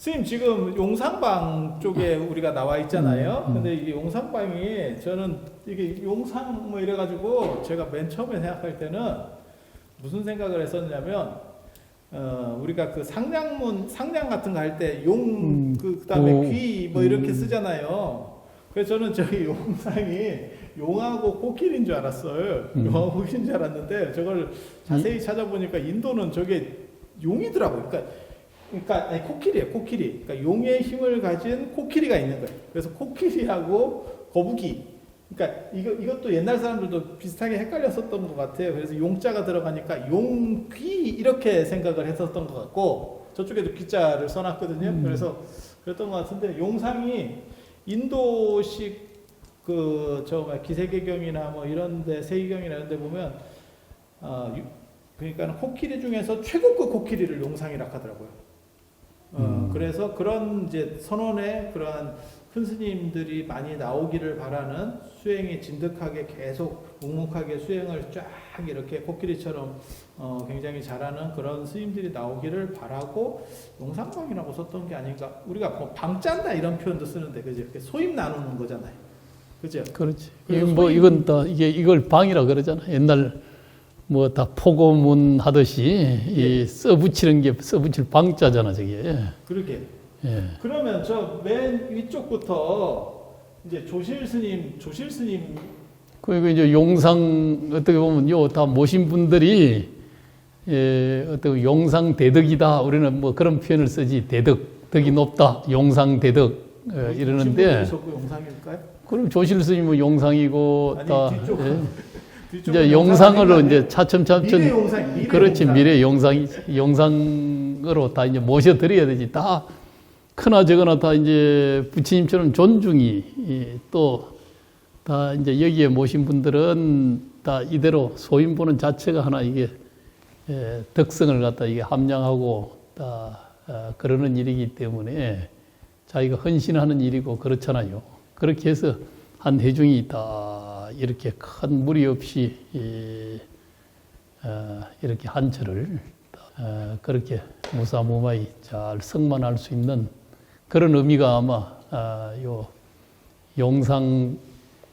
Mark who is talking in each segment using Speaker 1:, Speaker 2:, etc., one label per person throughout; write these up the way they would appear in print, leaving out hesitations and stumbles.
Speaker 1: 선생님 지금 용상방 쪽에 우리가 나와 있잖아요. 근데 이 용상방이 저는 이게 용상 뭐 이래가지고 제가 맨 처음에 생각할 때는 무슨 생각을 했었냐면 우리가 그 상냥 같은 거 할 때 용 그다음에 귀 뭐 이렇게 쓰잖아요. 그래서 저는 저기 용상이 용하고 코끼리인 줄 알았어요. 용하고 코끼리인 줄 알았는데 저걸 자세히 찾아보니까 인도는 저게 용이더라고요. 그러니까 아니 코끼리예요, 코끼리. 그러니까 용의 힘을 가진 코끼리가 있는 거예요. 그래서 코끼리하고 거북이. 그러니까 이것도 옛날 사람들도 비슷하게 헷갈렸었던 것 같아요. 그래서 용자가 들어가니까 용귀 이렇게 생각을 했었던 것 같고 저쪽에도 귀자를 써놨거든요. 그래서 그랬던 것 같은데 용상이 인도식 기세계경이나 뭐 이런데 세계경이나 이런데 보면 그러니까 코끼리 중에서 최고급 코끼리를 용상이라 하더라고요. 그래서 그런 이제 선원의 그러한 큰 스님들이 많이 나오기를 바라는 수행이 진득하게 계속 묵묵하게 수행을 쫙 이렇게 코끼리처럼 굉장히 잘하는 그런 스님들이 나오기를 바라고 용상방이라고 썼던 게 아닌가. 우리가 뭐 방짠다 이런 표현도 쓰는데 그죠? 소임 나누는 거잖아요. 그죠?
Speaker 2: 그렇지. 이건 다 이걸 방이라 그러잖아. 옛날 뭐 다 포고문 하듯이 이 써붙이는 게 써붙일 방자잖아, 저게.
Speaker 1: 그러게.
Speaker 2: 예.
Speaker 1: 그러면 저 맨 위쪽부터 이제 조실 스님.
Speaker 2: 그리고 이제 용상 어떻게 보면 다 모신 분들이 어떤 용상 대덕이다. 우리는 뭐 그런 표현을 쓰지. 덕이 높다. 용상 대덕 이러는데.
Speaker 1: 용상일까요?
Speaker 2: 그럼 조실 스님은 용상이고
Speaker 1: 아니,
Speaker 2: 다.
Speaker 1: 뒤쪽.
Speaker 2: 이제 용상으로 이제 차츰
Speaker 1: 미래 용상.
Speaker 2: 그렇지 미래 용상으로 다 이제 모셔드려야 되지. 다 크나 적으나 다 이제 부처님처럼 존중이 또 다 이제 여기에 모신 분들은 다 이대로 소임 보는 자체가 하나 이게 덕성을 갖다 이게 함양하고 다 그러는 일이기 때문에 자기가 헌신하는 일이고 그렇잖아요. 그렇게 해서 한 대중이 다 이렇게 큰 무리 없이 이렇게 한철을 그렇게 무사무마히 잘 성만할 수 있는 그런 의미가 아마 요 용상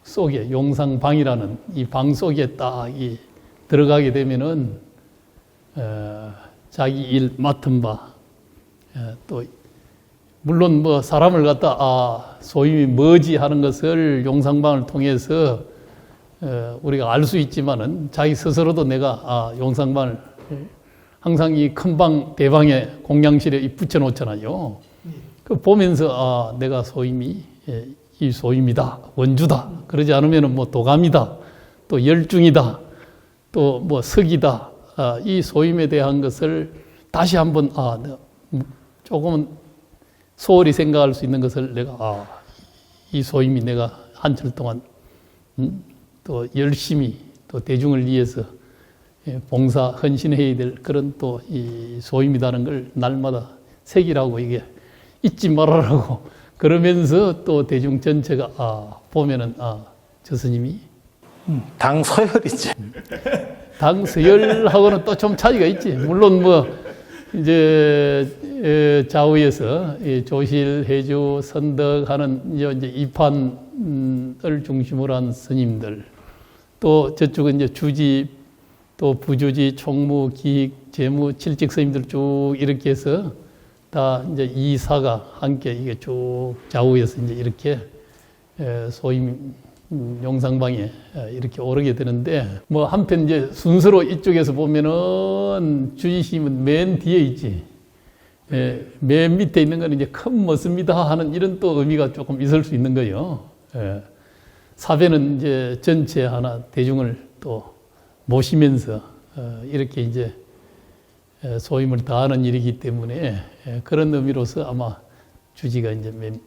Speaker 2: 속에 용상방이라는 이 방 속에 딱 들어가게 되면은 자기 일 맡은 바 또 물론 뭐 사람을 갖다 소임이 뭐지 하는 것을 용상방을 통해서 우리가 알 수 있지만은 자기 스스로도 내가 용상방을 항상 이 큰 방 대방에 공양실에 붙여 놓잖아요. 그 보면서 내가 소임이 이 소임이다, 원주다. 그러지 않으면은 뭐 도감이다, 또 열중이다, 또 뭐 석이다. 이 소임에 대한 것을 다시 한번 조금은 소홀히 생각할 수 있는 것을 내가 이 소임이 내가 한철 동안 또 열심히 또 대중을 위해서 봉사 헌신해야 될 그런 또 이 소임이라는 걸 날마다 새기라고 이게 잊지 말아라고 그러면서 또 대중 전체가 보면은 저 스님이
Speaker 1: 당서열이지.
Speaker 2: 당서열하고는 또 좀 차이가 있지. 물론 뭐 이제 좌우에서 조실, 해주, 선덕하는 이제 이판을 중심으로 한 스님들, 또 저쪽은 이제 주지, 또 부주지, 총무, 기익, 재무, 칠직 스님들 쭉 이렇게 해서 다 이제 이사가 함께 이게 쭉 좌우에서 이제 이렇게 소임 용상방에 이렇게 오르게 되는데 뭐 한편 이제 순서로 이쪽에서 보면은 주지심은 맨 뒤에 있지. 맨 밑에 있는 건 이제 큰 멋습니다 하는 이런 또 의미가 조금 있을 수 있는 거예요. 사배는 이제 전체 하나 대중을 또 모시면서 이렇게 이제 소임을 다하는 일이기 때문에 그런 의미로서 아마 주지가 이제 맨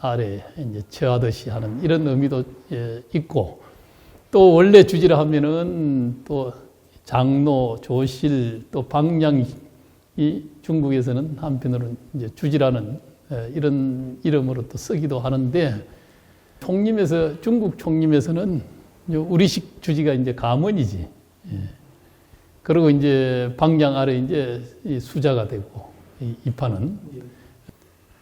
Speaker 2: 아래에 이제 처하듯이 하는 이런 의미도 있고 또 원래 주지라 하면은 또 장로, 조실, 또 방량이 중국에서는 한편으로는 이제 주지라는 이런 이름으로 또 쓰기도 하는데 중국 총림에서는 우리식 주지가 이제 가문이지. 그리고 이제 방량 아래 이제 수자가 되고 이파는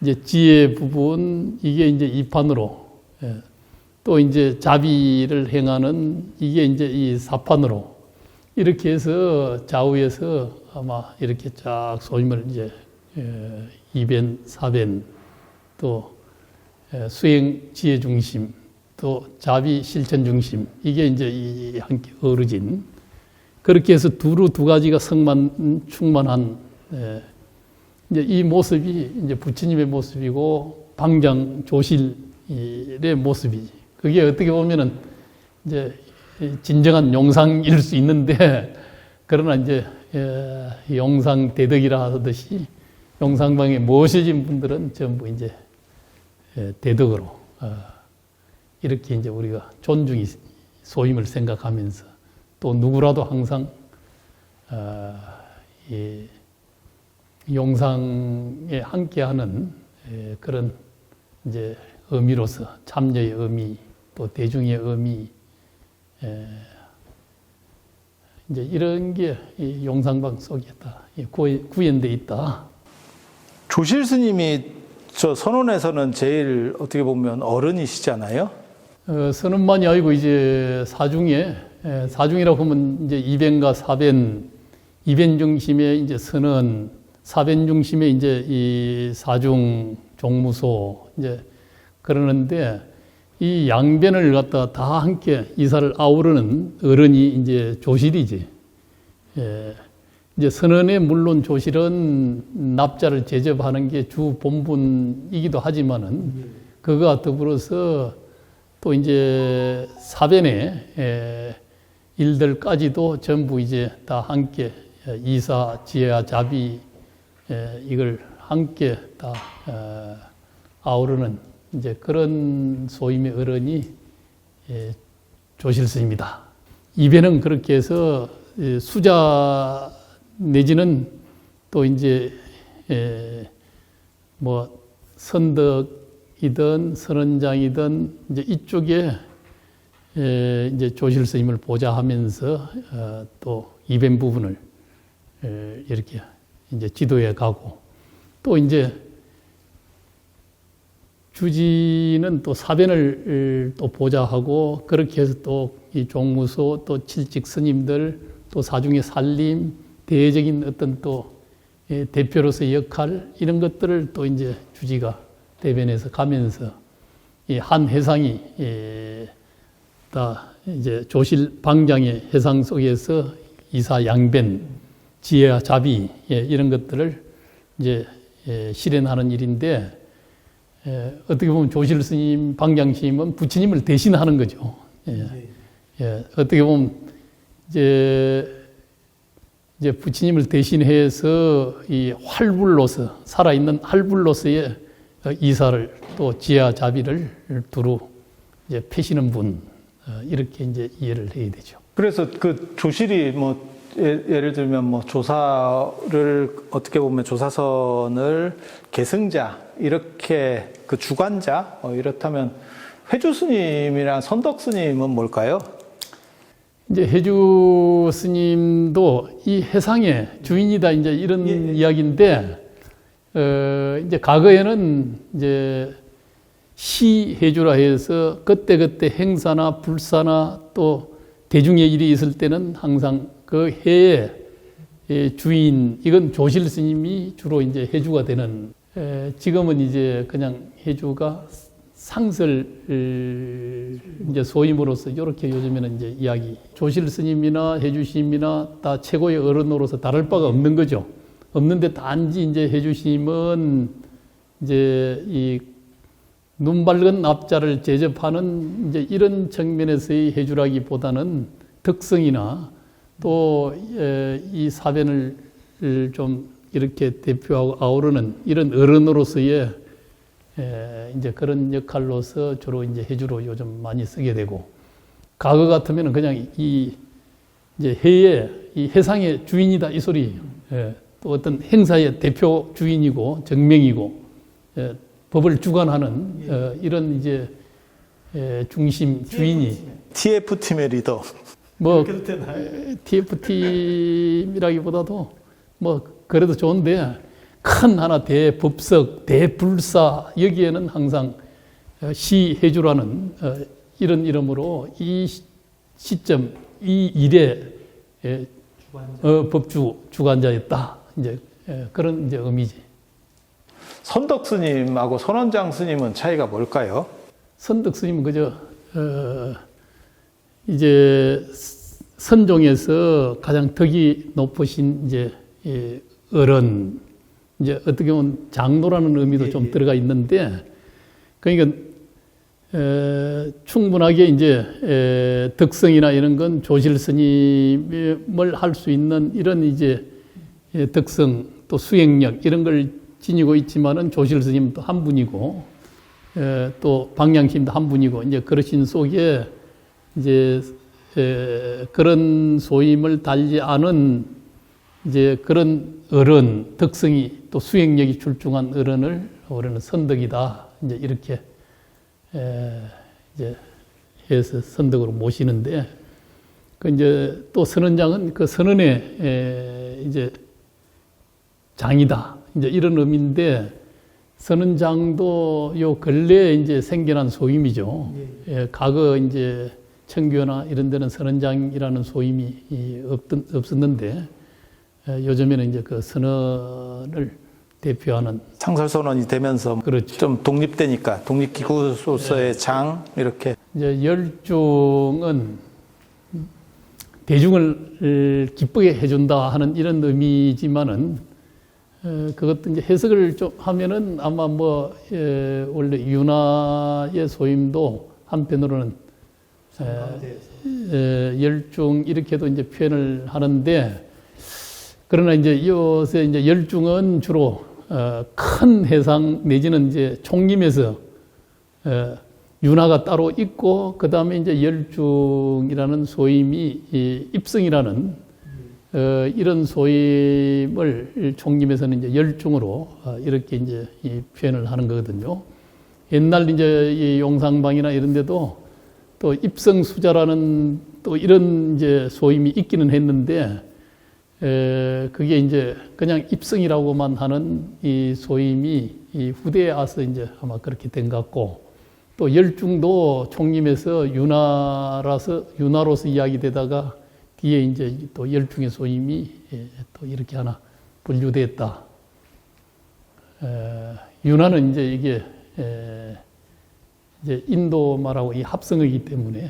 Speaker 2: 이제 지혜 부분 이게 이제 이판으로 예. 또 이제 자비를 행하는 이게 이제 이 사판으로 이렇게 해서 좌우에서 아마 이렇게 쫙 소임을 이제 이변, 사변 또 수행 지혜 중심 또 자비 실천 중심 이게 이제 이 함께 어우러진 그렇게 해서 두루 두 가지가 충만한 이제 이 모습이 이제 부처님의 모습이고 방장 조실의 모습이지. 그게 어떻게 보면은 이제 진정한 용상일 수 있는데 그러나 이제 용상 대덕이라 하듯이 용상방에 모셔진 분들은 전부 이제 대덕으로 이렇게 이제 우리가 존중이 소임을 생각하면서 또 누구라도 항상 이 용상에 함께하는 그런 이제 의미로서 참여의 의미 또 대중의 의미 이제 이런 게 이 용상방 속에 다 구현돼 있다.
Speaker 1: 조실 스님이 저 선원에서는 제일 어떻게 보면 어른이시잖아요.
Speaker 2: 선원만이 아니고 이제 사중이라고 하면 이제 이변과 사변, 이변 중심의 이제 선원, 사변 중심의 이제 이 사중 종무소 이제 그러는데 이 양변을 갖다 다 함께 이사를 아우르는 어른이 이제 조실이지. 이제 선언에 물론 조실은 납자를 제접하는 게 주 본분이기도 하지만은 그거와 더불어서 또 이제 사변의 일들까지도 전부 이제 다 함께 이사, 지혜와 자비 이걸 함께 다 아우르는 이제 그런 소임의 어른이 조실스입니다. 이배는 그렇게 해서 수자 내지는 또 이제 뭐 선덕이든 선원장이든 이제 이쪽에 이제 조실스님을 보좌하면서 또 이변 부분을 이렇게 이제 지도해 가고 또 이제 주지는 또 사변을 또 보좌하고 그렇게 해서 또 이 종무소 또 칠직 스님들 또 사중의 살림 대외적인 어떤 또 대표로서의 역할 이런 것들을 또 이제 주지가 대변해서 가면서 이 한 해상이 다 이제 조실 방장의 해상 속에서 이사 양변 지혜와 자비 이런 것들을 이제 실현하는 일인데 어떻게 보면 조실 스님, 방장 스님은 부처님을 대신하는 거죠. 어떻게 보면 이제 부처님을 대신해서 이 활불로서 살아있는 활불로서의 이사를 또 지혜와 자비를 두루 이제 펴시는 분 이렇게 이제 이해를 해야 되죠.
Speaker 1: 그래서 그 조실이 뭐 예를 들면 뭐 조사를 어떻게 보면 조사선을 계승자 이렇게 그 주관자 이렇다면 회주 스님이랑 선덕 스님은 뭘까요?
Speaker 2: 이제 해주 스님도 이 해상의 주인이다 이제 이런 이야기인데 이제 과거에는 이제 시해주라 해서 그때 행사나 불사나 또 대중의 일이 있을 때는 항상 그 해의 주인 이건 조실 스님이 주로 이제 해주가 되는 지금은 이제 그냥 해주가 상설 이제 소임으로서 이렇게 요즘에는 이제 이야기 조실 스님이나 해주 스님이나 다 최고의 어른으로서 다를 바가 없는 거죠. 없는데 단지 이제 해주 스님은 이제 이 눈 밝은 납자를 제접하는 이제 이런 측면에서의 해주라기보다는 특성이나 또 이 사변을 좀 이렇게 대표하고 아우르는 이런 어른으로서의 이제 그런 역할로서 주로 이제 해주로 요즘 많이 쓰게 되고 과거 같으면은 그냥 이 이제 해의 이 해상의 주인이다 이 소리예요. 또 어떤 행사의 대표 주인이고 정명이고 법을 주관하는 이런 이제 중심 주인이
Speaker 1: TF팀의 리더.
Speaker 2: 뭐 TF팀이라기보다도 뭐 그래도 좋은데 큰 하나 대법석, 대불사 여기에는 항상 시해주라는 이런 이름으로 이 시점, 이 일에 법주 주관자였다. 이제 그런 이제 의미지.
Speaker 1: 선덕 스님하고 선원장 스님은 차이가 뭘까요?
Speaker 2: 선덕 스님은 그저 이제 선종에서 가장 덕이 높으신 이제 어른, 이제 어떻게 보면 장로라는 의미도 좀 들어가 있는데, 그러니까 충분하게 이제 덕성이나 이런 건 조실 스님을 할 수 있는 이런 이제 덕성 또 수행력 이런 걸 지니고 있지만은 조실 스님도 한 분이고 또 방향심도 한 분이고 이제 그러신 속에 이제 그런 소임을 달지 않은 이제 그런 어른 덕성이 또 수행력이 출중한 어른을 우리는 선덕이다 이제 이렇게 이제 해서 선덕으로 모시는데, 그 이제 또 선원장은 그 선원의 이제 장이다 이제 이런 의미인데, 선원장도 요 근래에 이제 생겨난 소임이죠. 과거 이제 청교나 이런 데는 선원장이라는 소임이 없었는데, 요즘에는 이제 그 선언을 대표하는
Speaker 1: 상설선원이 되면서
Speaker 2: 그렇죠.
Speaker 1: 좀 독립되니까 독립기구로서의 장 이렇게
Speaker 2: 이제 열중은 대중을 기쁘게 해준다 하는 이런 의미지만은 그것도 이제 해석을 좀 하면은 아마 뭐 원래 윤화의 소임도 한편으로는 열중 이렇게도 이제 표현을 하는데, 그러나 이제 요새 이제 열중은 주로 큰 해상 내지는 이제 총림에서 윤화가 따로 있고, 그 다음에 이제 열중이라는 소임이 입성이라는 이런 소임을 총림에서는 이제 열중으로 이렇게 이제 이 표현을 하는 거거든요. 옛날 이제 이 용상방이나 이런 데도 또 입성수자라는 또 이런 이제 소임이 있기는 했는데, 그게 이제 그냥 입성이라고만 하는 이 소임이 이 후대에 와서 이제 아마 그렇게 된 것 같고, 또 열중도 총림에서 윤화로서 이야기되다가 뒤에 이제 또 열중의 소임이 또 이렇게 하나 분류됐다. 윤화는 이제 이게 이제 인도 말하고 이 합성어이기 때문에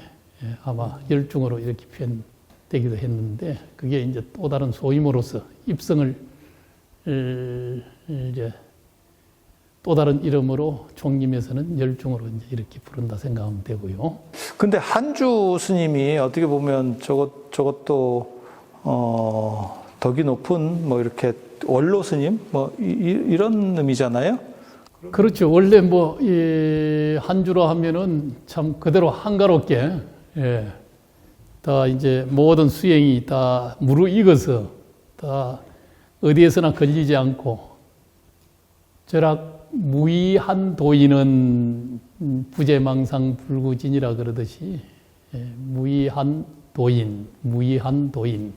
Speaker 2: 아마 열중으로 이렇게 표현되기도 했는데, 그게 이제 또 다른 소임으로서 입성을 이제 또 다른 이름으로 총림에서는 열중으로 이제 이렇게 부른다 생각하면 되고요.
Speaker 1: 근데 한주 스님이 어떻게 보면 저것도 덕이 높은 뭐 이렇게 원로 스님 뭐 이런 의미잖아요.
Speaker 2: 그렇죠. 원래 뭐 이 한주로 하면은 참 그대로 한가롭게 다 이제 모든 수행이 다 무르익어서 다 어디에서나 걸리지 않고, 절약 무의한 도인은 부재망상 불구진이라 그러듯이 무의한 도인,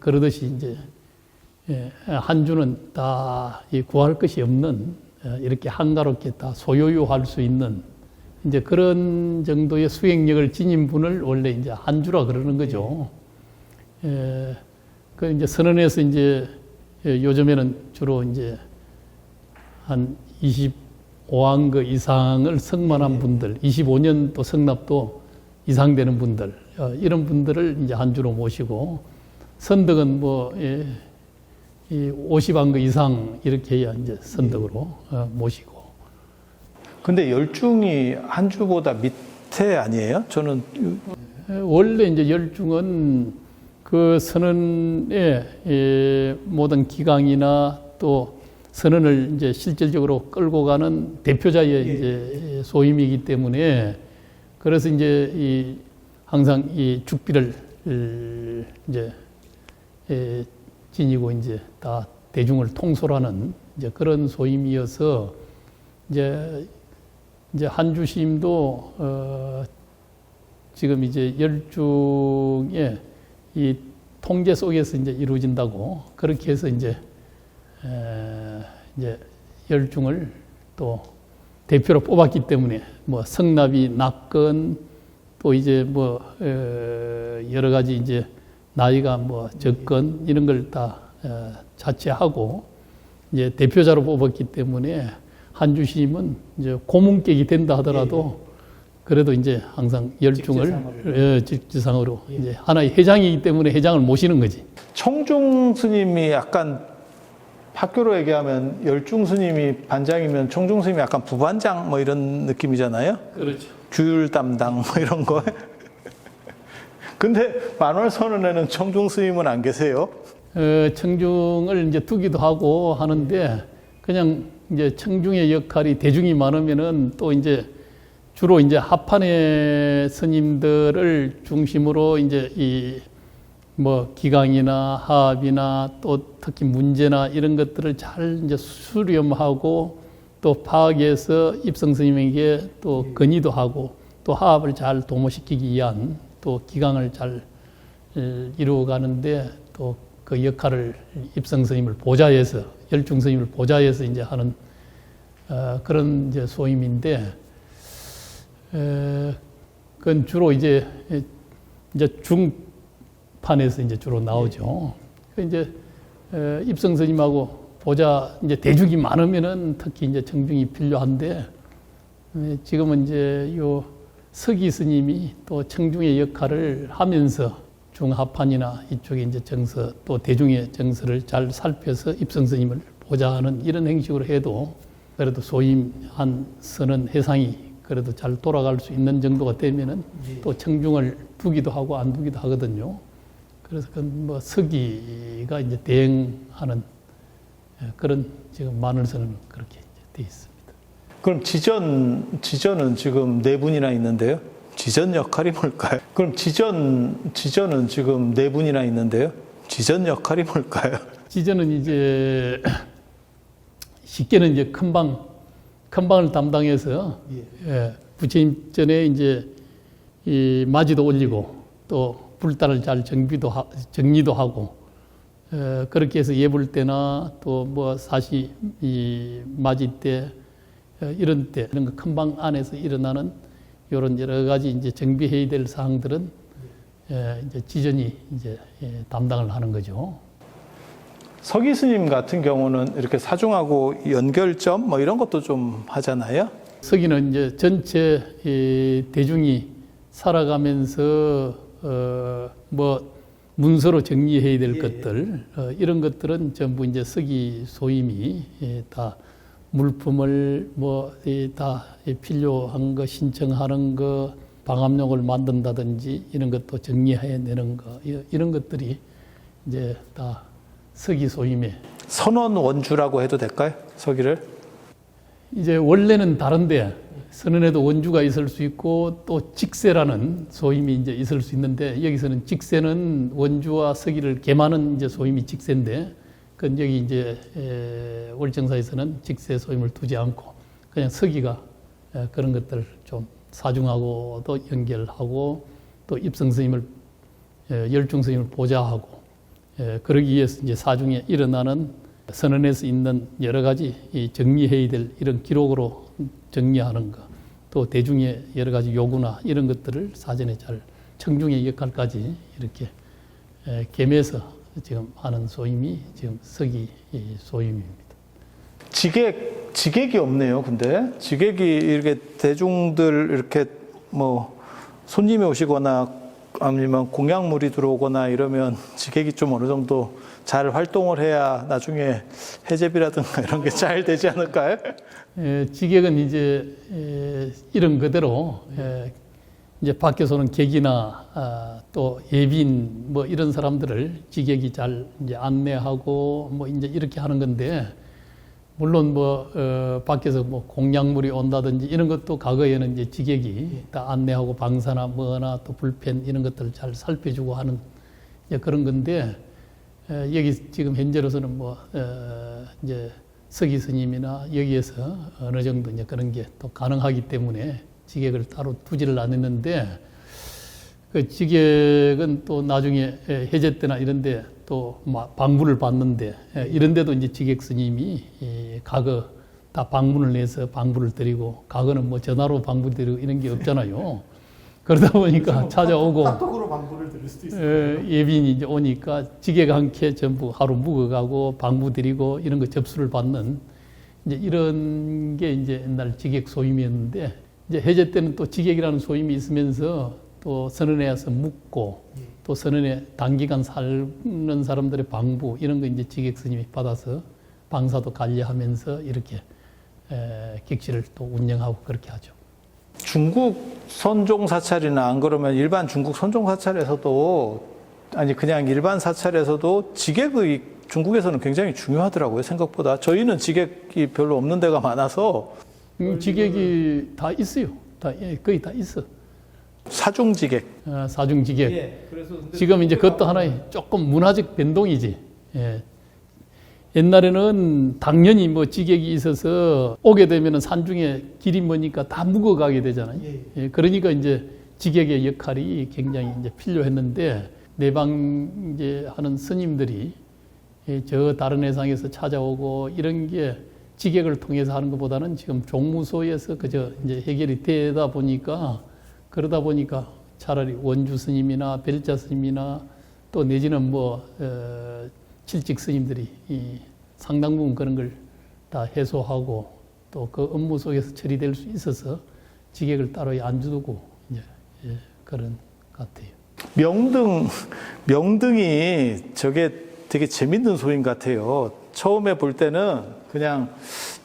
Speaker 2: 그러듯이 이제 한주는 다 구할 것이 없는 이렇게 한가롭게 다 소요할 수 있는 이제 그런 정도의 수행력을 지닌 분을 원래 이제 한주라 그러는 거죠. 그 이제 선언에서 이제 요즘에는 주로 이제 한 25안거 이상을 성만한 분들, 25년 또 성납도 이상 되는 분들, 이런 분들을 이제 한주로 모시고, 선덕은 뭐, 이 50안거 이상 이렇게 해야 이제 선덕으로 모시고.
Speaker 1: 근데 열중이 한주보다 밑에 아니에요? 저는
Speaker 2: 원래 이제 열중은 그 선언의 모든 기강이나 또 선언을 이제 실질적으로 끌고 가는 대표자의 이제 소임이기 때문에, 그래서 이제 항상 이 죽비를 이제 지니고 이제 다 대중을 통솔하는 이제 그런 소임이어서, 이제 한주심도 지금 이제 열중의 이 통제 속에서 이제 이루어진다고 그렇게 해서 이제 이제 열중을 또 대표로 뽑았기 때문에 뭐 성납이 낮건 또 이제 뭐 여러 가지 이제 나이가 뭐 적건 이런 걸 다 자체하고 이제 대표자로 뽑았기 때문에 한주심은 이제 고문격이 된다 하더라도 그래도 이제 항상 열중을 직지상으로 이제 하나의 회장이기 때문에 회장을 모시는 거지.
Speaker 1: 청중 스님이 약간 학교로 얘기하면 열중 스님이 반장이면 청중 스님이 약간 부반장 뭐 이런 느낌이잖아요.
Speaker 2: 그렇죠.
Speaker 1: 규율 담당 뭐 이런 거. 근데 만월선언에는 청중 스님은 안 계세요.
Speaker 2: 청중을 이제 두기도 하고 하는데 그냥 이제 청중의 역할이 대중이 많으면은 또 이제 주로 이제 합판의 스님들을 중심으로 이제 이 뭐 기강이나 하합이나 또 특히 문제나 이런 것들을 잘 이제 수렴하고 또 파악해서 입성 스님에게 또 건의도 하고 또 하합을 잘 도모시키기 위한 또 기강을 잘 이루어가는데 또 그 역할을 입성 스님을 보좌해서 열중 스님을 보좌해서 이제 하는 그런 이제 소임인데 그건 주로 이제 중판에서 이제 주로 나오죠. 그 이제 입성 스님하고 보좌 이제 대중이 많으면은 특히 이제 청중이 필요한데 지금은 이제 요 서기 스님이 또 청중의 역할을 하면서 중하판이나 이쪽에 이제 정서 또 대중의 정서를 잘 살펴서 입성 스님을 보좌하는 이런 형식으로 해도 그래도 소임한 선언 해상이 그래도 잘 돌아갈 수 있는 정도가 되면은 또 청중을 두기도 하고 안 두기도 하거든요. 그래서 그 뭐 서기가 이제 대행하는 그런 지금 만월선은 그렇게 돼 있습니다.
Speaker 1: 그럼 지전은 지금 4분이나 있는데요. 지전 역할이 뭘까요? 그럼 지전은 지금 4분이나 있는데요. 지전 역할이 뭘까요?
Speaker 2: 지전은 이제 쉽게는 이제 큰방을 담당해서 부처님 전에 이제 이 마지도 올리고 또 불단을 잘 정리도 하고 그렇게 해서 예불 때나 또 뭐 사시 이 맞이 때 이런 거 큰방 안에서 일어나는 이런 여러 가지 이제 정비해야 될 사항들은 이제 지전이 이제 담당을 하는 거죠.
Speaker 1: 서기 스님 같은 경우는 이렇게 사중하고 연결점 뭐 이런 것도 좀 하잖아요.
Speaker 2: 서기는 이제 전체 대중이 살아가면서 뭐 문서로 정리해야 될 것들 이런 것들은 전부 이제 서기 소임이 다 물품을 뭐 다 필요한 거 신청하는 거 방함록을 만든다든지 이런 것도 정리해내는 거 이런 것들이 이제 다 서기 소임에
Speaker 1: 선원 원주라고 해도 될까요? 서기를?
Speaker 2: 이제 원래는 다른데 선언에도 원주가 있을 수 있고 또 직세라는 소임이 이제 있을 수 있는데 여기서는 직세는 원주와 서기를 겸하는 이제 소임이 직세인데 그 여기 이제 월정사에서는 직세 소임을 두지 않고 그냥 서기가 그런 것들 좀 사중하고도 연결하고 또 입성 스님을 열중 스님을 보좌하고 그러기 위해서 이제 사중에 일어나는 선언에서 있는 여러 가지 정리해야 될 이런 기록으로 정리하는 것, 또 대중의 여러 가지 요구나 이런 것들을 사전에 잘 청중의 역할까지 이렇게 겸해서 지금 하는 소임이 지금 서기 소임입니다.
Speaker 1: 지객이 없네요. 근데 지객이 이렇게 대중들 이렇게 뭐 손님이 오시거나 아니면 공약물이 들어오거나 이러면 지객이 좀 어느 정도 잘 활동을 해야 나중에 해제비라든가 이런 게 잘 되지 않을까요?
Speaker 2: 지객은 이제 이런 그대로 이제 밖에서는 객이나 또 예빈 뭐 이런 사람들을 지객이 잘 이제 안내하고 뭐 이제 이렇게 하는 건데 물론 뭐 밖에서 뭐 공약물이 온다든지 이런 것도 과거에는 이제 지객이 다 안내하고 방사나 뭐나 또 불펜 이런 것들을 잘 살펴주고 하는 이제 그런 건데 여기 지금 현재로서는 뭐 이제 서기 스님이나 여기에서 어느 정도 이제 그런 게 또 가능하기 때문에 지객을 따로 두지를 않았는데 그 지객은 또 나중에 해제 때나 이런데 또 방문을 받는데 이런데도 이제 지객 스님이 과거 다 방문을 내서 방문을 드리고 과거는 뭐 전화로 방문 드리고 이런 게 없잖아요. 그러다 보니까 찾아오고
Speaker 1: 카톡으로 방문을 드릴 수도 있어요.
Speaker 2: 예빈이 이제 오니까 지객 한 캐 전부 하루 묵어가고 방문 드리고 이런 거 접수를 받는 이제 이런 게 이제 옛날 지객 소임이었는데 이제 해제 때는 또 지객이라는 소임이 있으면서 또 선원에 와서 묵고 또 선원에 단기간 사는 사람들의 방부 이런 거 이제 지객 스님이 받아서 방사도 관리하면서 이렇게 객실을 또 운영하고 그렇게 하죠.
Speaker 1: 중국 선종 사찰이나 안 그러면 일반 중국 선종 사찰에서도 아니 그냥 일반 사찰에서도 지객의 중국에서는 굉장히 중요하더라고요. 생각보다 저희는 지객이 별로 없는 데가 많아서
Speaker 2: 지객이 다 있어요. 거의 다 있어.
Speaker 1: 사중지객.
Speaker 2: 사중지객.
Speaker 1: 예, 그래서
Speaker 2: 지금 이제 그것도 하나의 조금 문화적 변동이지. 예. 옛날에는 당연히 뭐 지객이 있어서 오게 되면은 산중에 길이 머니까 다 묵어가게 되잖아요. 예. 그러니까 이제 지객의 역할이 굉장히 이제 필요했는데 내방 이제 하는 스님들이 저 다른 해상에서 찾아오고 이런 게 지객을 통해서 하는 것보다는 지금 종무소에서 그저 이제 해결이 되다 보니까 그러다 보니까 차라리 원주 스님이나 벨자 스님이나 또 내지는 뭐 칠직 스님들이 상당 부분 그런 걸 다 해소하고 또 그 업무 속에서 처리될 수 있어서 지객을 따로 안 두고 이제 그런 것 같아요.
Speaker 1: 명등이 저게 되게 재밌는 소인 같아요. 처음에 볼 때는 그냥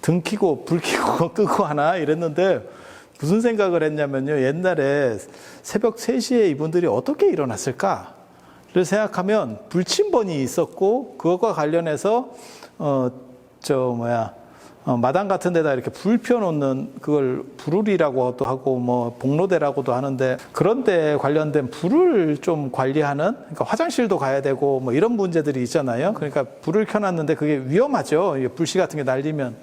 Speaker 1: 등 켜고 불 켜고 끄고 하나 이랬는데 무슨 생각을 했냐면요. 옛날에 새벽 3시에 이분들이 어떻게 일어났을까를 생각하면 불침번이 있었고 그것과 관련해서 마당 같은 데다 이렇게 불 펴놓는 그걸 불울이라고도 하고 뭐 복로대라고도 하는데 그런 데 관련된 불을 좀 관리하는 그러니까 화장실도 가야 되고 뭐 이런 문제들이 있잖아요. 그러니까 불을 켜놨는데 그게 위험하죠. 불씨 같은 게 날리면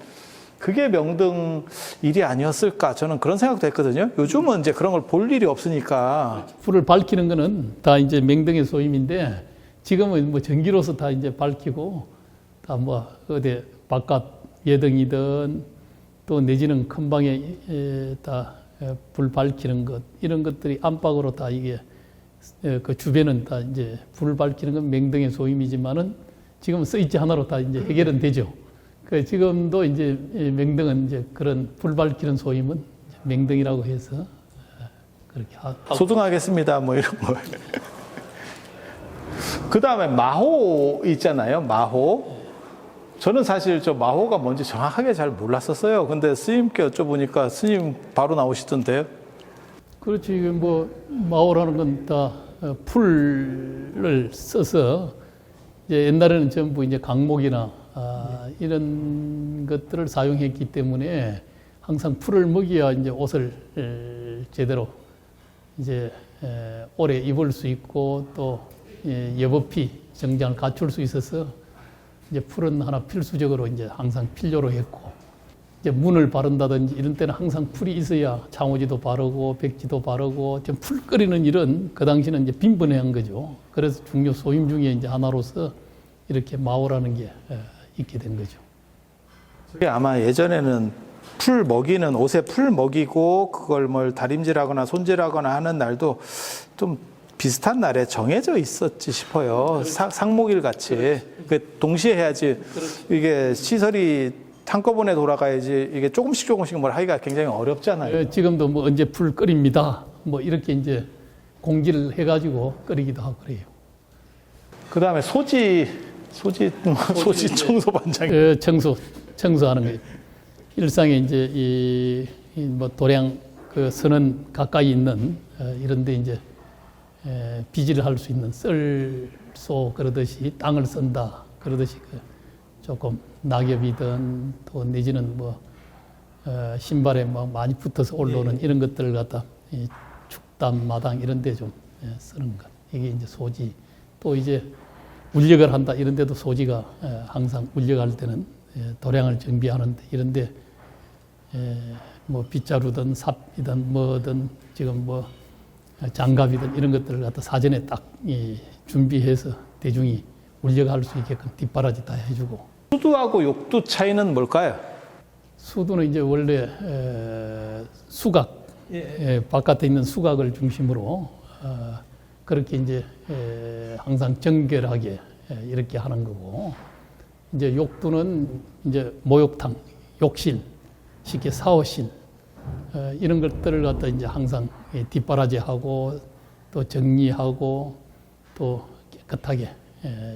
Speaker 1: 그게 명등 일이 아니었을까 저는 그런 생각도 했거든요. 요즘은 이제 그런 걸 볼 일이 없으니까
Speaker 2: 불을 밝히는 거는 다 이제 명등의 소임인데 지금은 뭐 전기로서 다 이제 밝히고 다 뭐 어디 바깥 예등이든 또 내지는 큰 방에 다 불 밝히는 것 이런 것들이 안팎으로 다 이게 그 주변은 다 이제 불을 밝히는 건 명등의 소임이지만은 지금 스위치 하나로 다 이제 해결은 되죠. 그 지금도 이제 명등은 이제 그런 불 밝히는 소임은 명등이라고 해서 그렇게 하고
Speaker 1: 소등하겠습니다. 뭐 이런 거. 그 다음에 마호 있잖아요. 마호. 저는 사실 저 마호가 뭔지 정확하게 잘 몰랐었어요. 근데 스님께 여쭤보니까 스님 바로 나오시던데요.
Speaker 2: 그렇지. 뭐 마호라는 건 다 풀을 써서 이제 옛날에는 전부 이제 강목이나 이런 것들을 사용했기 때문에 항상 풀을 먹여야 이제 옷을 제대로 이제 오래 입을 수 있고 또 여법히 정장을 갖출 수 있어서 이제 풀은 하나 필수적으로 이제 항상 필요로 했고 이제 문을 바른다든지 이런 때는 항상 풀이 있어야 창호지도 바르고 백지도 바르고 좀 풀 끓이는 일은 그 당시는 이제 빈번한 거죠. 그래서 중요 소임 중에 이제 하나로서 이렇게 마호라는 게 있게 된 거죠.
Speaker 1: 그게 아마 예전에는 풀 먹이는 옷에 풀 먹이고 그걸 뭘 다림질하거나 손질하거나 하는 날도 좀 비슷한 날에 정해져 있었지 싶어요. 상목일 같이. 그 동시에 해야지. 이게 시설이 한꺼번에 돌아가야지. 이게 조금씩 뭘 하기가 굉장히 어렵잖아요.
Speaker 2: 지금도 뭐 언제 풀 끓입니다. 뭐 이렇게 이제 공지를 해가지고 끓이기도 하고 그래요.
Speaker 1: 그 다음에 소지 청소 반장.
Speaker 2: 청소하는 거예요. 일상에 이제 뭐 도량 그 선은 가까이 있는 이런데 이제 비지를 할 수 있는 썰소 그러듯이 땅을 쓴다 그러듯이 그 조금 낙엽이든 또 내지는 뭐 신발에 뭐 많이 붙어서 올라오는 이런 것들을 갖다 축담 마당 이런 데 좀 쓰는 것 이게 이제 소지. 또 이제 울력을 한다 이런 데도 소지가 항상 울력할 때는 도량을 정비하는데 이런데 뭐 빗자루든 삽이든 뭐든 지금 뭐 장갑이든 이런 것들을 갖다 사전에 딱 준비해서 대중이 울려갈 수 있게끔 뒷바라지 다 해주고.
Speaker 1: 수두하고 욕두 차이는 뭘까요?
Speaker 2: 수두는 이제 원래 수각, 바깥에 있는 수각을 중심으로 그렇게 이제 항상 정결하게 이렇게 하는 거고, 이제 욕두는 이제 목욕탕, 욕실, 쉽게 샤워실 이런 것들을 갖다 이제 항상 뒷바라지하고 또 정리하고 또 깨끗하게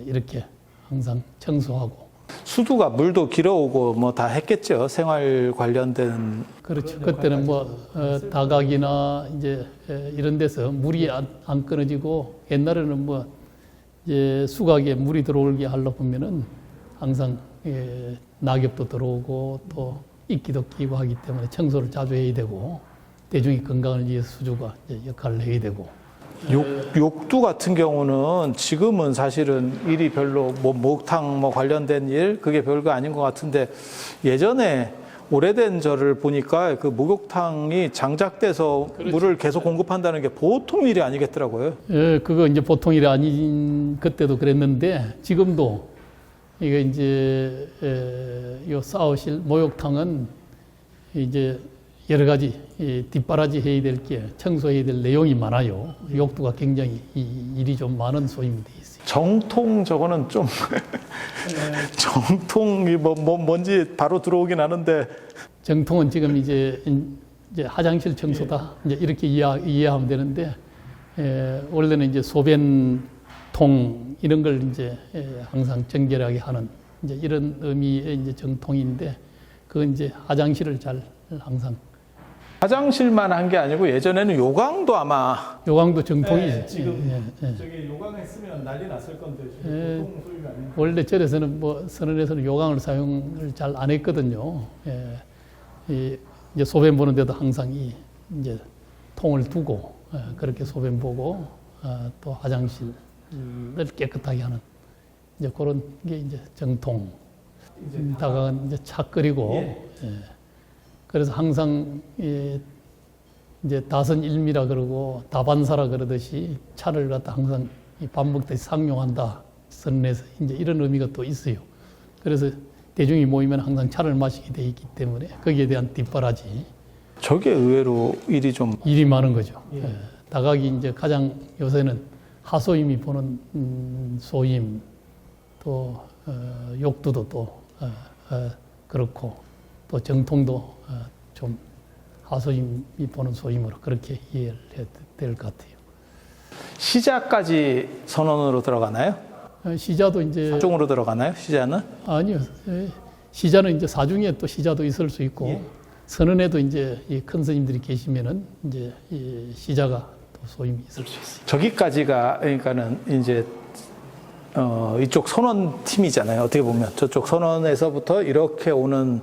Speaker 2: 이렇게 항상 청소하고.
Speaker 1: 수두가 물도 길어오고 뭐 다 했겠죠. 생활 관련된.
Speaker 2: 그렇죠. 그때는 뭐 다각이나 이제 이런 데서 물이 안 끊어지고, 옛날에는 뭐 이제 수각에 물이 들어오게 하려 보면은 항상 낙엽도 들어오고 또 이끼도 끼고 하기 때문에 청소를 자주 해야 되고, 대중의 건강을 위해서 수두가 이제 역할을 해야 되고.
Speaker 1: 욕두 같은 경우는 지금은 사실은 일이 별로 뭐 목욕탕 뭐 관련된 일 그게 별거 아닌 것 같은데, 예전에 오래된 절을 보니까 그 목욕탕이 장작돼서
Speaker 2: 그렇죠.
Speaker 1: 물을 계속 공급한다는 게 보통 일이 아니겠더라고요.
Speaker 2: 예, 그거 이제 보통 일이 아닌 그때도 그랬는데, 지금도 이게 이제 요 샤워실 목욕탕은 이제 여러 가지 뒷바라지 해야 될 게, 청소해야 될 내용이 많아요. 욕두가 굉장히 일이 좀 많은 소임이 돼 있어요.
Speaker 1: 정통 저거는 좀 정통이 뭔지 바로 들어오긴 하는데,
Speaker 2: 정통은 지금 이제 화장실 청소다 이제 이렇게 이해하면 되는데, 원래는 이제 소변통 이런 걸 이제 항상 정결하게 하는 이제 이런 의미의 이제 정통인데, 그건 이제 화장실을 잘 항상.
Speaker 1: 화장실만 한 게 아니고 예전에는 요강도 아마.
Speaker 2: 요강도 정통이죠.
Speaker 1: 네, 지금 저기 요강 했으면 난리 났을 건데 지금 보통 소임이 아니에요.
Speaker 2: 원래 절에서는 뭐 선언에서는 요강을 사용을 잘 안 했거든요. 이제 소변 보는데도 항상 이제 통을 두고 그렇게 소변 보고 또 화장실을 깨끗하게 하는 이제 그런 게 이제 정통. 다가간 이제 차 끓이고. 그래서 항상 이제 다선일미라 그러고 다반사라 그러듯이 차를 갖다 항상 밥 먹듯이 상용한다 선에서 이제 이런 의미가 또 있어요. 그래서 대중이 모이면 항상 차를 마시게 돼 있기 때문에 거기에 대한 뒷바라지.
Speaker 1: 저게 의외로
Speaker 2: 일이 많은 거죠. 다각이 이제 가장 요새는 하소임이 보는 소임, 또 욕두도 또 그렇고, 또 정통도 좀 하소임이 보는 소임으로 그렇게 이해를 해야 될 것 같아요.
Speaker 1: 시자까지 선언으로 들어가나요?
Speaker 2: 시자도 이제
Speaker 1: 사중으로 들어가나요? 시자는?
Speaker 2: 아니요. 시자는 이제 사중에 또 시자도 있을 수 있고, 선언에도 이제 이 큰 스님들이 계시면은 이제 이 시자가 또 소임이 있을 수 있어요.
Speaker 1: 저기까지가 그러니까는 이제 이쪽 선원 팀이잖아요. 어떻게 보면 저쪽 선원에서부터 이렇게 오는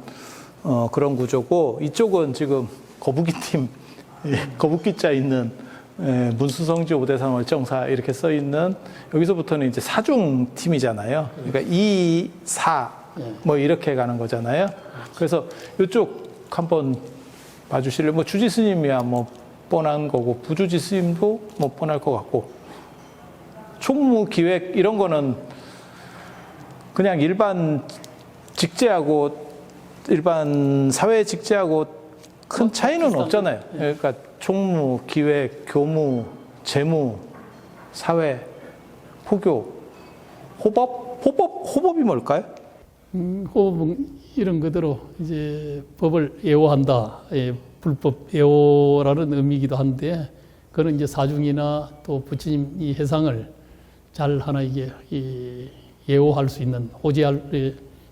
Speaker 1: 그런 구조고, 이쪽은 지금 거북이 팀, 거북기자 있는 문수성지 오대산 월정사 이렇게 써 있는, 여기서부터는 이제 사중 팀이잖아요. 그러니까 2, 4 뭐 이렇게 가는 거잖아요. 그래서 이쪽 한번 봐주실래요? 뭐 주지 스님이야 뭐 뻔한 거고, 부주지 스님도 뭐 뻔할 것 같고, 총무 기획 이런 거는 그냥 일반 직제하고 일반 사회 직제하고 큰 차이는 없잖아요. 그러니까 총무, 기획, 교무, 재무, 사회, 포교, 호법이 뭘까요?
Speaker 2: 호법은 이런 그대로 이제 법을 애호한다, 불법 애호라는 의미이기도 한데, 그런 이제 사중이나 또 부처님 이 해상을 잘 하나 이게 예호할 수 있는,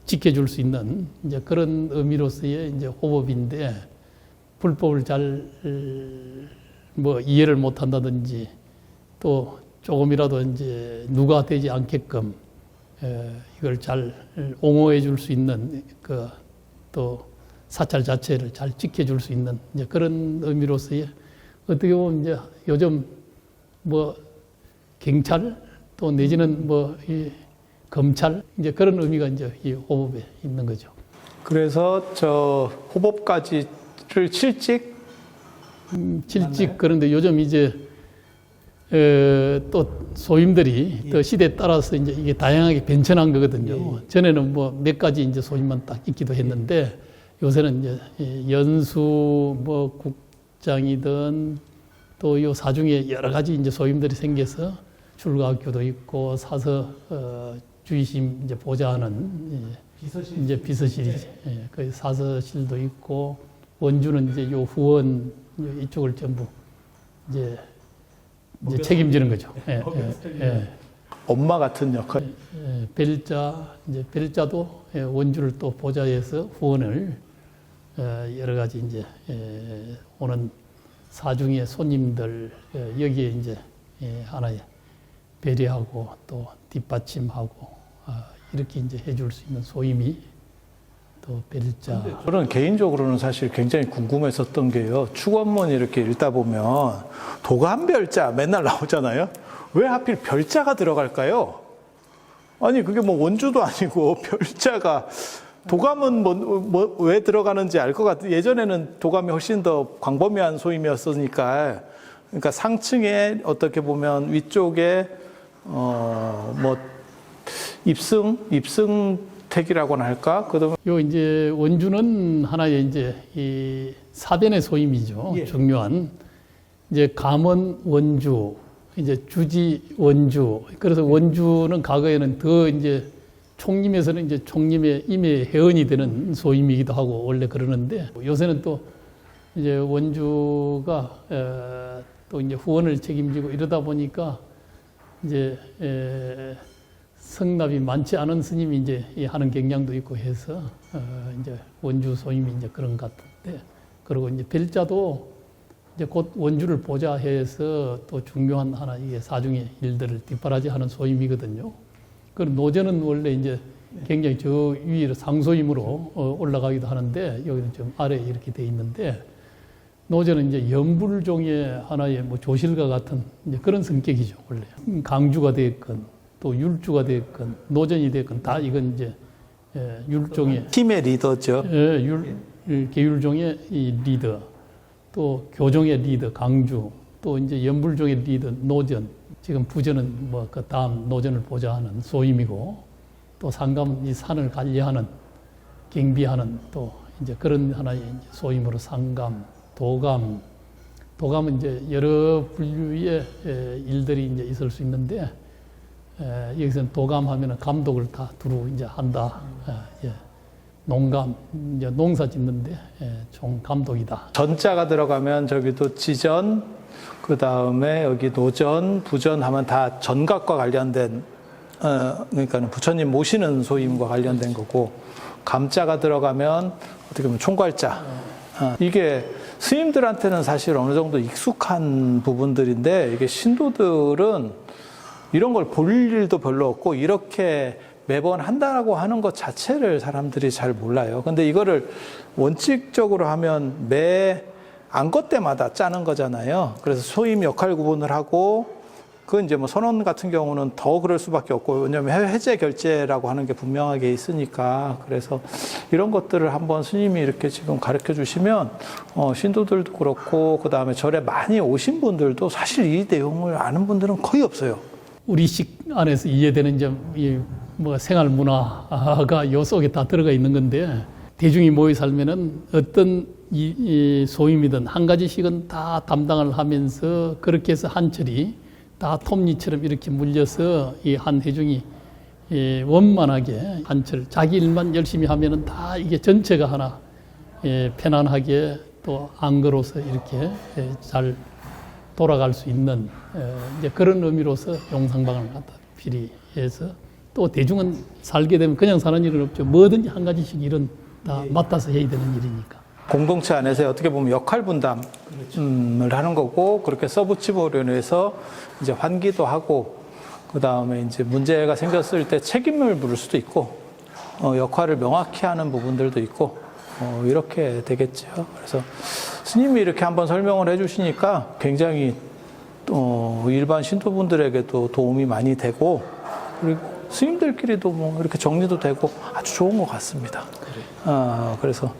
Speaker 2: 지켜줄 수 있는 이제 그런 의미로서의 이제 호법인데, 불법을 잘 뭐 이해를 못 한다든지 또 조금이라도 이제 누가 되지 않게끔 이걸 잘 옹호해 줄 수 있는 그 또 사찰 자체를 잘 지켜줄 수 있는 이제 그런 의미로서의, 어떻게 보면 이제 요즘 뭐 경찰 또 내지는 뭐 이 검찰 이제 그런 의미가 이제 이 호법에 있는 거죠.
Speaker 1: 그래서 저 호법까지를 칠직
Speaker 2: 칠직. 그런데 요즘 이제 또 소임들이 또 시대에 따라서 이제 이게 다양하게 변천한 거거든요. 전에는 뭐 몇 가지 이제 소임만 딱 있기도 했는데 요새는 이제 연수 뭐 국장이든 또 요 사중에 여러 가지 이제 소임들이 생겨서 출가학교도 있고 사서 주의심 이제 보좌하는
Speaker 1: 비서실.
Speaker 2: 이제 비서실이지. 그 사서실도 있고 원주는 이제 요 후원 이쪽을 전부 이제 책임지는 거죠.
Speaker 1: 엄마 같은 역할.
Speaker 2: 벨자 이제 벨자도 원주를 또 보좌해서 후원을 여러 가지 이제 오는 사중의 손님들 여기에 이제 하나의 배려하고 또 뒷받침하고 이렇게 이제 해줄 수 있는 소임이 또 벨자.
Speaker 3: 저는 개인적으로는 사실 굉장히 궁금했었던 게요. 축원문 이렇게 읽다 보면 도감별자 맨날 나오잖아요. 왜 하필 별자가 들어갈까요? 아니 그게 뭐 원주도 아니고 별자가 도감은 왜 들어가는지 알 것 같아요. 예전에는 도감이 훨씬 더 광범위한 소임이었으니까 그러니까 상층에 어떻게 보면 위쪽에 뭐 입승택이라고나 할까? 그다음에
Speaker 2: 요 이제 원주는 하나의 이제 이 사변의 소임이죠. 중요한 이제 감원 원주, 이제 주지 원주. 그래서 원주는 과거에는 더 이제 총림에서는 이제 총림의 임의 회원이 되는 소임이기도 하고 원래 그러는데 요새는 또 이제 원주가 또 이제 후원을 책임지고 이러다 보니까 이제 성납이 많지 않은 스님이 이제 하는 경향도 있고 해서 이제 원주 소임이 이제 그런 것 같은데 그리고 이제 별자도 이제 곧 원주를 보좌해서 또 중요한 하나 이게 사중의 일들을 뒷바라지하는 소임이거든요. 그럼 노전은 원래 이제 굉장히 저 위로 상소임으로 올라가기도 하는데 여기는 좀 아래 이렇게 돼 있는데 노전은 이제 연불종의 하나의 뭐 조실과 같은 이제 그런 성격이죠 원래. 강주가 됐건 또 율주가 됐건 노전이 됐건 다 이건 이제 율종의
Speaker 3: 팀의 리더죠.
Speaker 2: 계율종의 이 리더, 또 교종의 리더 강주, 또 이제 연불종의 리더 노전. 지금 부전은 뭐 그 다음 노전을 보좌하는 소임이고 또 상감은 이 산을 관리하는 경비하는 또 이제 그런 하나의 이제 소임으로 상감, 도감은 이제 여러 분류의 일들이 이제 있을 수 있는데 여기서는 도감하면은 감독을 다 두루 이제 한다. 농감 이제 농사 짓는데 총 감독이다.
Speaker 3: 전자가 들어가면 저기도 지전, 그 다음에 여기 노전, 부전 하면 다 전각과 관련된 그러니까 부처님 모시는 소임과 관련된 거고 감자가 들어가면 어떻게 보면 총괄자. 이게 스님들한테는 사실 어느 정도 익숙한 부분들인데 이게 신도들은 이런 걸 볼 일도 별로 없고 이렇게 매번 한다라고 하는 것 자체를 사람들이 잘 몰라요. 근데 이거를 원칙적으로 하면 매 안것 때마다 짜는 거잖아요. 그래서 소임 역할 구분을 하고 그 이제 뭐 선원 같은 경우는 더 그럴 수밖에 없고 왜냐하면 해제 결제라고 하는 게 분명하게 있으니까 그래서 이런 것들을 한번 스님이 이렇게 지금 가르쳐 주시면 신도들도 그렇고 그 다음에 절에 많이 오신 분들도 사실 이 내용을 아는 분들은 거의 없어요.
Speaker 2: 우리식 안에서 이해되는 뭐 생활 문화가 요 속에 다 들어가 있는 건데 대중이 모여 살면은 어떤 이 소임이든 한 가지씩은 다 담당을 하면서 그렇게 해서 한철이 다 톱니처럼 이렇게 물려서 이 한 회중이 원만하게 한철 자기 일만 열심히 하면은 다 이게 전체가 하나 편안하게 또 안거로서 이렇게 잘 돌아갈 수 있는 이제 그런 의미로서 용상방을 갖다 필요해서 또 대중은 살게 되면 그냥 사는 일은 없죠. 뭐든지 한 가지씩 일은 다 맡아서 해야 되는 일이니까.
Speaker 3: 공동체 안에서 어떻게 보면 역할 분담을 하는 거고 그렇게 서브치보로 해서 이제 환기도 하고 그 다음에 이제 문제가 생겼을 때 책임을 물을 수도 있고 역할을 명확히 하는 부분들도 있고 이렇게 되겠죠. 그래서 스님이 이렇게 한번 설명을 해주시니까 굉장히 일반 신도분들에게도 도움이 많이 되고 그리고 스님들끼리도 뭐 이렇게 정리도 되고 아주 좋은 것 같습니다. 그래서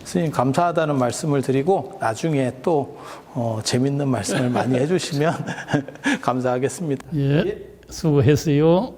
Speaker 3: 스님 감사하다는 말씀을 드리고 나중에 또 재밌는 말씀을 많이 해주시면 감사하겠습니다.
Speaker 2: 예, 수고했어요.